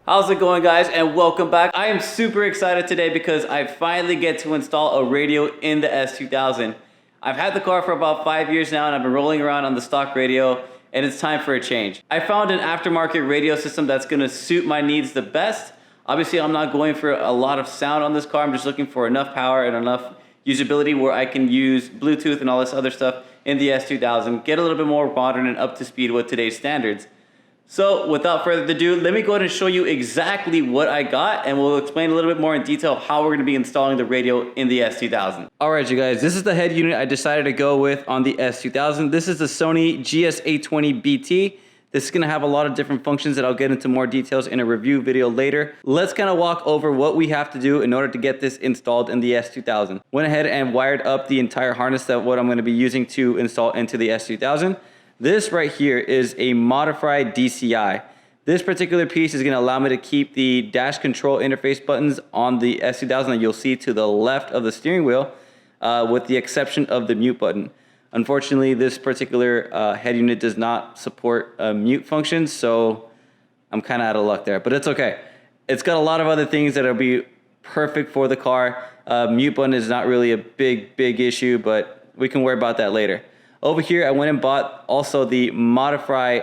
How's it going, guys, and welcome back. I am super excited today because I finally get to install a radio in the S2000. I've had the car for about 5 years now and I've been rolling around on the stock radio, and it's time for a change. I found an aftermarket radio system that's gonna suit my needs the best. Obviously, I'm not going for a lot of sound on this car. I'm just looking for enough power and enough usability where I can use Bluetooth and all this other stuff in the S2000, get a little bit more modern and up to speed with today's standards. So without further ado, let me go ahead and show you exactly what I got, and we'll explain a little bit more in detail how we're going to be installing the radio in the S2000. Alright you guys, this is the head unit I decided to go with on the S2000. This is the Sony GS820BT. This is going to have a lot of different functions that I'll get into more details in a review video later. Let's kind of walk over what we have to do in order to get this installed in the S2000. Went ahead and wired up the entire harness that what I'm going to be using to install into the S2000. This right here is a modified DCI. This particular piece is going to allow me to keep the dash control interface buttons on the S2000 that you'll see to the left of the steering wheel, with the exception of the mute button. Unfortunately, this particular head unit does not support mute functions, so I'm kind of out of luck there, but it's okay. It's got a lot of other things that will be perfect for the car. Mute button is not really a big issue, but we can worry about that later. Over here, I went and bought also the Modify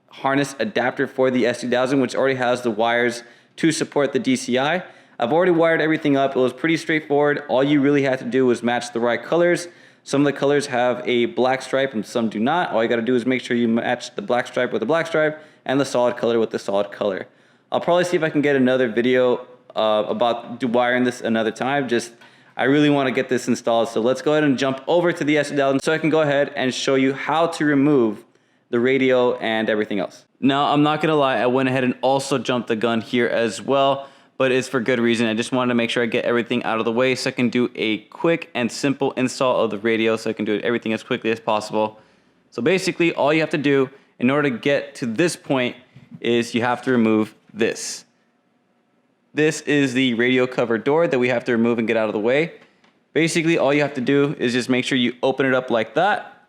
harness adapter for the S2000, which already has the wires to support the DCI. I've already wired everything up. It was pretty straightforward. All you really had to do was match the right colors. Some of the colors have a black stripe and some do not. All you got to do is make sure you match the black stripe with the black stripe and the solid color with the solid color. I'll probably see if I can get another video about wiring this another time. I really want to get this installed, so let's go ahead and jump over to the S2000 so I can go ahead and show you how to remove the radio and everything else. Now, I'm not going to lie, I went ahead and also jumped the gun here as well, but it's for good reason. I just wanted to make sure I get everything out of the way so I can do a quick and simple install of the radio, so I can do everything as quickly as possible. So basically, all you have to do in order to get to this point is you have to remove this. This is the radio cover door that we have to remove and get out of the way. Basically, all you have to do is just make sure you open it up like that,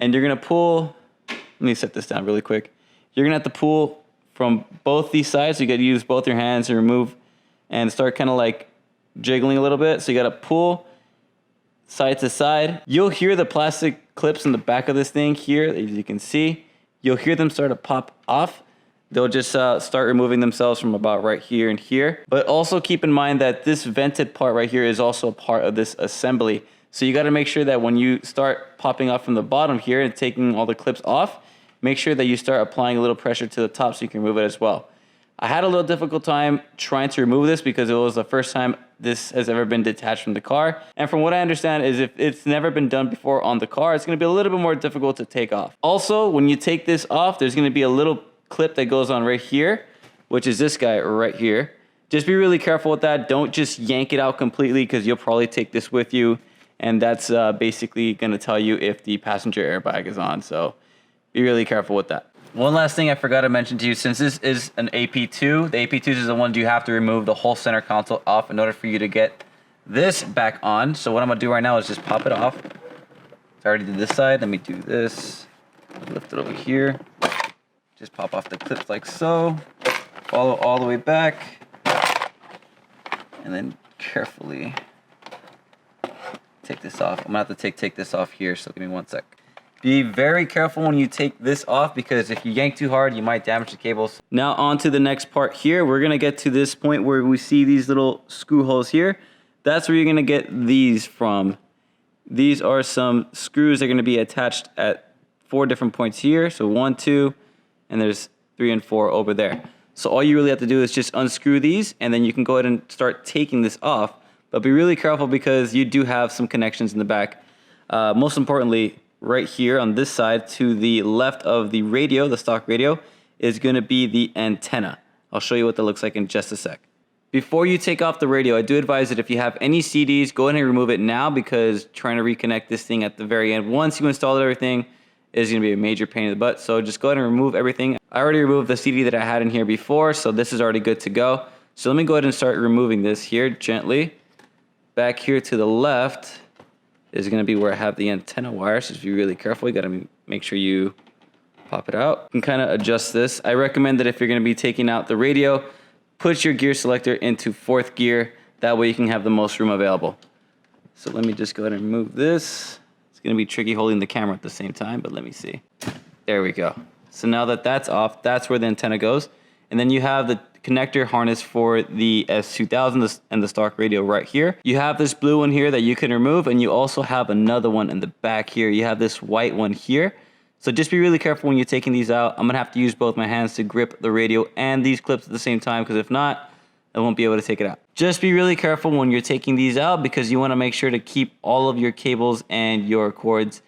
and you're gonna pull, let me set this down really quick. You're gonna have to pull from both these sides, so you gotta use both your hands and remove and start kind of like jiggling a little bit. So you gotta pull side to side. You'll hear the plastic clips in the back of this thing here, as you can see. You'll hear them start to pop off. They'll just start removing themselves from about right here and here. But also keep in mind that this vented part right here is also a part of this assembly. So you got to make sure that when you start popping off from the bottom here and taking all the clips off, make sure that you start applying a little pressure to the top so you can remove it as well. I had a little difficult time trying to remove this because it was the first time this has ever been detached from the car. And from what I understand is if it's never been done before on the car, it's going to be a little bit more difficult to take off. Also, when you take this off, there's going to be a little clip that goes on right here, which is this guy right here. Just be really careful with that. Don't just yank it out completely because you'll probably take this with you, and that's basically going to tell you if the passenger airbag is on, so be really careful with that. One last thing I forgot to mention to you, since this is an AP2, the AP2s is the ones you have to remove the whole center console off in order for you to get this back on. So what I'm going to do right now is just pop it off. I already did this side. Let me do this. Lift it over here. Just pop off the clips like so, follow all the way back, and then carefully take this off. I'm gonna have to take this off here, so give me 1 sec. Be very careful when you take this off because if you yank too hard, you might damage the cables. Now on to the next part here. We're gonna get to this point where we see these little screw holes here. That's where you're gonna get these from. These are some screws that are gonna be attached at 4 different points here. So 1, 2, and there's 3 and 4 over there. So all you really have to do is just unscrew these, and then you can go ahead and start taking this off. But be really careful because you do have some connections in the back. Most importantly, right here on this side to the left of the radio, the stock radio, is going to be the antenna. I'll show you what that looks like in just a sec. Before you take off the radio, I do advise that if you have any CDs, go ahead and remove it now because trying to reconnect this thing at the very end, once you install everything, is going to be a major pain in the butt. So just go ahead and remove everything. I already removed the CD that I had in here before, so this is already good to go. So let me go ahead and start removing this here gently. Back here to the left is going to be where I have the antenna wire, so just be really careful. You got to make sure you pop it out. You can kind of adjust this. I recommend that if you're going to be taking out the radio, put your gear selector into 4th gear. That way you can have the most room available. So let me just go ahead and remove this. It's going to be tricky holding the camera at the same time, but let me see. There we go. So now that that's off, that's where the antenna goes. And then you have the connector harness for the S2000 and the stock radio right here. You have this blue one here that you can remove, and you also have another one in the back here. You have this white one here. So just be really careful when you're taking these out. I'm gonna have to use both my hands to grip the radio and these clips at the same time, because if not, I won't be able to take it out. Just be really careful when you're taking these out, because you wanna make sure to keep all of your cables and your cords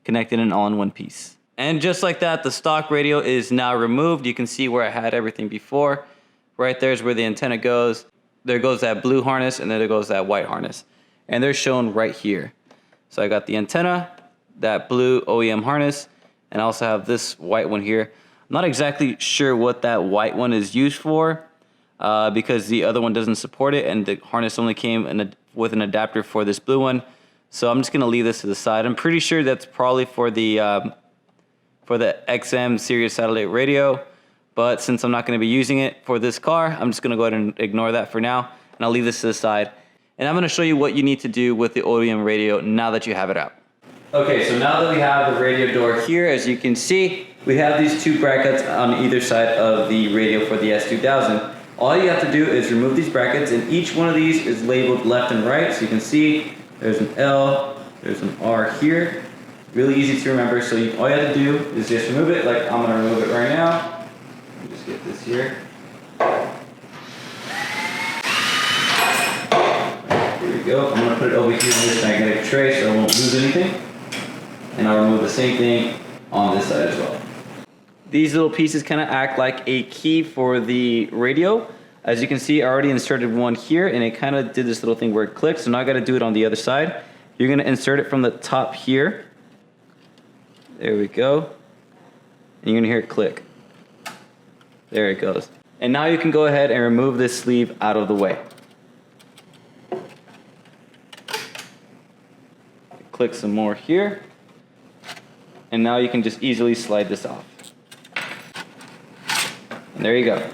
connected and all in one piece. And just like that, the stock radio is now removed. You can see where I had everything before. Right there is where the antenna goes. There goes that blue harness, and then there goes that white harness. And they're shown right here. So I got the antenna, that blue OEM harness, and I also have this white one here. I'm not exactly sure what that white one is used for, because the other one doesn't support it, and the harness only came with an adapter for this blue one. So I'm just gonna leave this to the side. I'm pretty sure that's probably for the XM Sirius satellite radio, but since I'm not gonna be using it for this car, I'm just gonna go ahead and ignore that for now, and I'll leave this to the side. And I'm gonna show you what you need to do with the OEM radio now that you have it out. Okay, so now that we have the radio door here, as you can see, we have these 2 brackets on either side of the radio for the S2000. All you have to do is remove these brackets, and each one of these is labeled left and right. So you can see there's an L, there's an R here. Really easy to remember. So all you have to do is just remove it, like I'm gonna remove it right now. Let me just get this here. Here we go. I'm gonna put it over here in this magnetic tray so I won't lose anything. And I'll remove the same thing on this side as well. These little pieces kind of act like a key for the radio. As you can see, I already inserted one here, and it kind of did this little thing where it clicks. So now I got to do it on the other side. You're going to insert it from the top here. There we go. And you're going to hear it click. There it goes. And now you can go ahead and remove this sleeve out of the way. Click some more here. And now you can just easily slide this off. And there you go.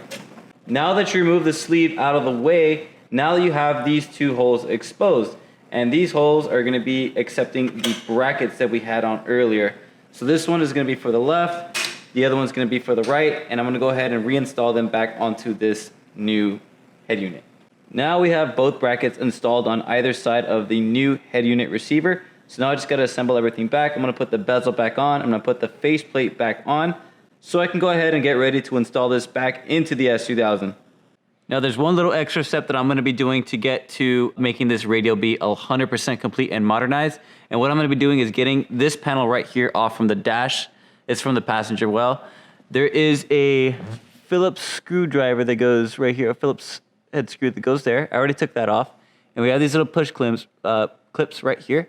Now that you remove the sleeve out of the way, now you have these 2 holes exposed. And these holes are going to be accepting the brackets that we had on earlier. So this one is going to be for the left, the other one's going to be for the right, and I'm going to go ahead and reinstall them back onto this new head unit. Now we have both brackets installed on either side of the new head unit receiver. So now I just got to assemble everything back. I'm going to put the bezel back on. I'm going to put the faceplate back on, so I can go ahead and get ready to install this back into the S2000. Now there's one little extra step that I'm going to be doing to get to making this radio be 100% complete and modernized. And what I'm going to be doing is getting this panel right here off from the dash. It's from the passenger well. There is a Phillips screwdriver that goes right here, a Phillips head screw that goes there. I already took that off. And we have these little push clips right here.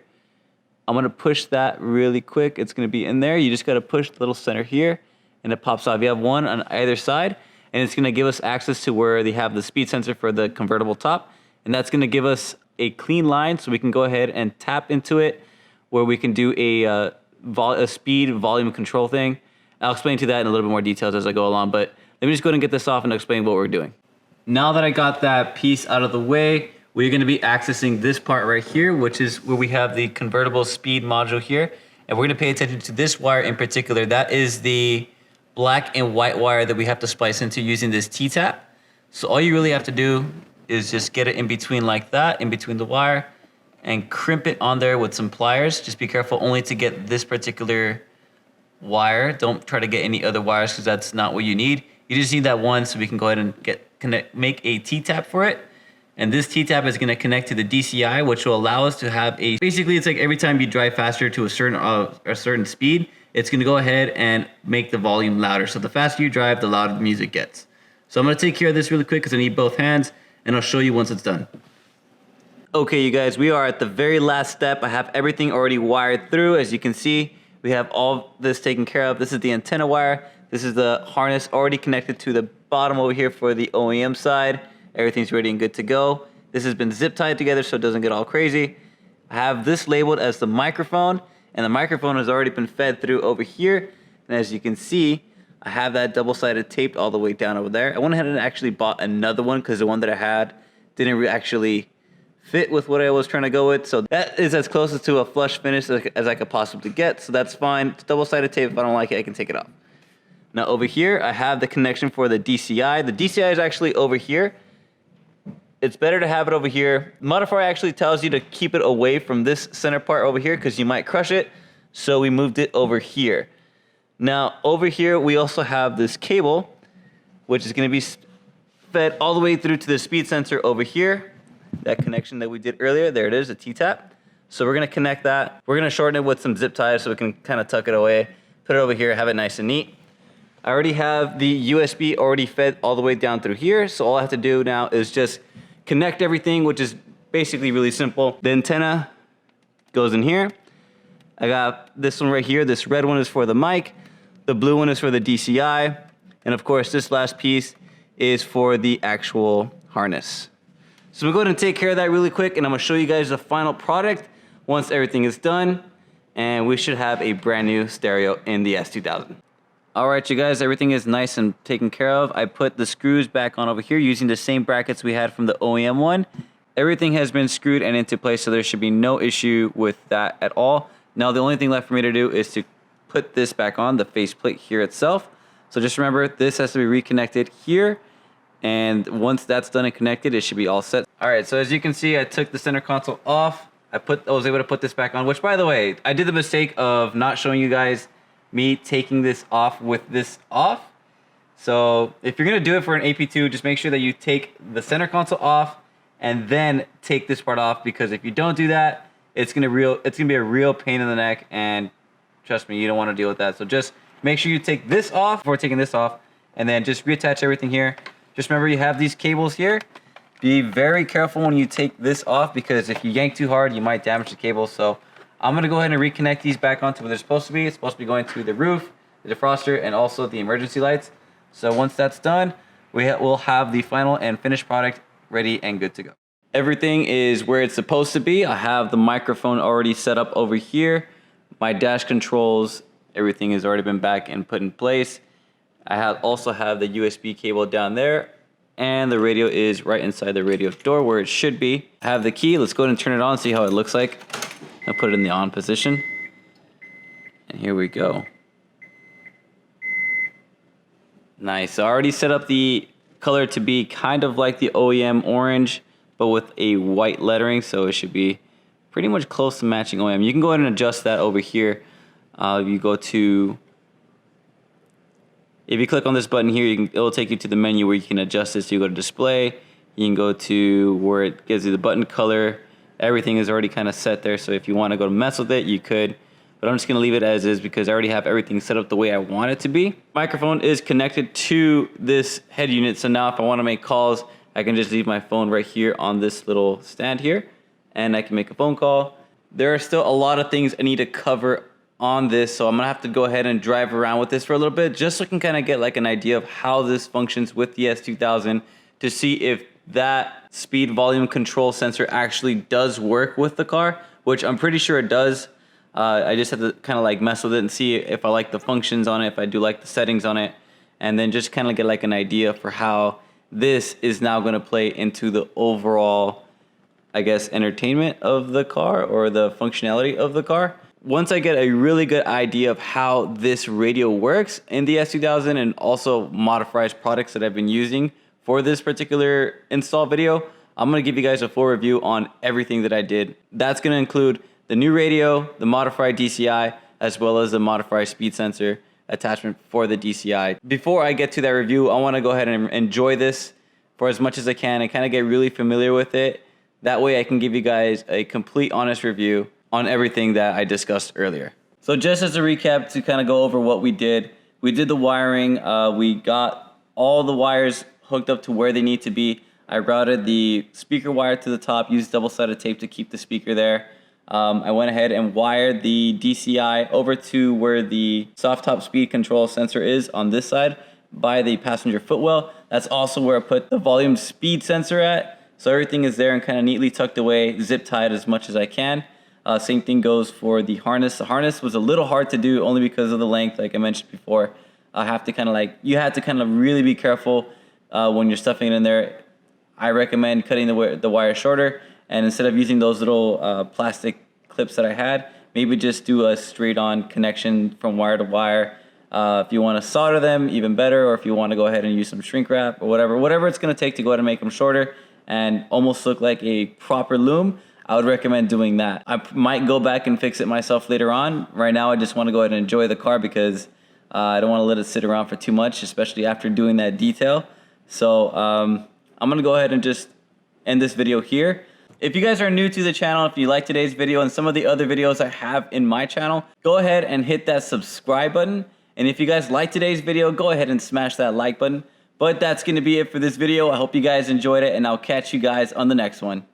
I'm going to push that really quick. It's going to be in there. You just got to push the little center here, and it pops off. You have one on either side, and it's going to give us access to where they have the speed sensor for the convertible top, and that's going to give us a clean line so we can go ahead and tap into it, where we can do a speed volume control thing. I'll explain to that in a little bit more details as I go along, but let me just go ahead and get this off and explain what we're doing. Now that I got that piece out of the way, we're going to be accessing this part right here, which is where we have the convertible speed module here. And we're going to pay attention to this wire in particular. That is the black and white wire that we have to splice into using this T-tap. So all you really have to do is just get it in between like that, in between the wire, and crimp it on there with some pliers. Just be careful only to get this particular wire. Don't try to get any other wires because that's not what you need. You just need that one, so we can go ahead and make a T-tap for it. And this T-tap is going to connect to the DCI, which will allow us to have basically it's like every time you drive faster to a certain speed, it's going to go ahead and make the volume louder. So the faster you drive, the louder the music gets. So I'm going to take care of this really quick because I need both hands, and I'll show you once it's done. Okay, you guys, we are at the very last step. I have everything already wired through. As you can see, we have all this taken care of. This is the antenna wire. This is the harness already connected to the bottom over here for the OEM side. Everything's ready and good to go. This has been zip tied together so it doesn't get all crazy. I have this labeled as the microphone, and the microphone has already been fed through over here. And as you can see, I have that double-sided taped all the way down over there. I went ahead and actually bought another one because the one that I had didn't actually fit with what I was trying to go with. So that is as close to a flush finish as I could possibly get. So that's fine. It's double-sided tape. If I don't like it, I can take it off. Now over here, I have the connection for the DCI. The DCI is actually over here. It's better to have it over here. Modifier actually tells you to keep it away from this center part over here because you might crush it. So we moved it over here. Now over here, we also have this cable, which is going to be fed all the way through to the speed sensor over here. That connection that we did earlier, there it is, a T-tap. So we're going to connect that. We're going to shorten it with some zip ties so we can kind of tuck it away. Put it over here, have it nice and neat. I already have the USB already fed all the way down through here. So all I have to do now is just connect everything, which is basically really simple. The antenna goes in here. I got this one right here. This red one is for the mic. The blue one is for the DCI. And of course, this last piece is for the actual harness. So we'll go ahead and take care of that really quick, and I'm gonna show you guys the final product once everything is done, and we should have a brand new stereo in the S2000. All right, you guys, everything is nice and taken care of. I put the screws back on over here using the same brackets we had from the OEM one. Everything has been screwed and into place, so there should be no issue with that at all. Now, the only thing left for me to do is to put this back on, the faceplate here itself. So just remember, this has to be reconnected here. And once that's done and connected, it should be all set. All right, so as you can see, I took the center console off. I was able to put this back on, which by the way, I did the mistake of not showing you guys me taking this off with this off. So if you're gonna do it for an AP2, just make sure that you take the center console off and then take this part off, because if you don't do that, it's gonna be a real pain in the neck, and trust me, you don't wanna deal with that. So just make sure you take this off before taking this off, and then just reattach everything here. Just remember, you have these cables here. Be very careful when you take this off, because if you yank too hard, you might damage the cable. So I'm gonna go ahead and reconnect these back onto where they're supposed to be. It's supposed to be going to the roof, the defroster, and also the emergency lights. So once that's done, we'll have the final and finished product ready and good to go. Everything is where it's supposed to be. I have the microphone already set up over here. My dash controls, everything has already been back and put in place. I also have the USB cable down there, and the radio is right inside the radio door where it should be. I have the key. Let's go ahead and turn it on and see how it looks like. I'll put it in the on position. And here we go. Nice. I already set up the color to be kind of like the OEM orange, but with a white lettering, so it should be pretty much close to matching OEM. You can go ahead and adjust that over here. If you click on this button here, it will take you to the menu where you can adjust this. So you go to display, you can go to where it gives you the button color. Everything is already kind of set there, so if you want to go to mess with it, you could. But I'm just going to leave it as is because I already have everything set up the way I want it to be. Microphone is connected to this head unit, so now if I want to make calls, I can just leave my phone right here on this little stand here, and I can make a phone call. There are still a lot of things I need to cover on this, so I'm gonna have to go ahead and drive around with this for a little bit just so I can kind of get like an idea of how this functions with the S2000 to see if that speed volume control sensor actually does work with the car, which I'm pretty sure it does. I just have to kind of like mess with it and see if I like the functions on it, if I do like the settings on it, and then just kind of get like an idea for how this is now going to play into the overall, I guess, entertainment of the car or the functionality of the car. Once I get a really good idea of how this radio works in the S2000 and also modified products that I've been using for this particular install video, I'm going to give you guys a full review on everything that I did. That's going to include the new radio, the modified DCI, as well as the modified speed sensor attachment for the DCI. Before I get to that review, I want to go ahead and enjoy this for as much as I can and kind of get really familiar with it. That way I can give you guys a complete honest review on everything that I discussed earlier. So just as a recap to kind of go over what we did the wiring. We got all the wires hooked up to where they need to be. I routed the speaker wire to the top, used double-sided tape to keep the speaker there. I went ahead and wired the DCI over to where the soft top speed control sensor is on this side by the passenger footwell. That's also where I put the volume speed sensor at. So everything is there and kind of neatly tucked away, zip tied as much as I can. Same thing goes for the harness. The harness was a little hard to do only because of the length, like I mentioned before. You have to kind of really be careful when you're stuffing it in there. I recommend cutting the wire shorter, and instead of using those little plastic clips that I had, maybe just do a straight-on connection from wire to wire. If you want to solder them, even better, or if you want to go ahead and use some shrink wrap or whatever it's going to take to go ahead and make them shorter and almost look like a proper loom, I would recommend doing that. I might go back and fix it myself later on. Right now, I just want to go ahead and enjoy the car because I don't want to let it sit around for too much, especially after doing that detail. So I'm going to go ahead and just end this video here. If you guys are new to the channel, if you like today's video and some of the other videos I have in my channel, go ahead and hit that subscribe button. And if you guys like today's video, go ahead and smash that like button. But that's going to be it for this video. I hope you guys enjoyed it, and I'll catch you guys on the next one.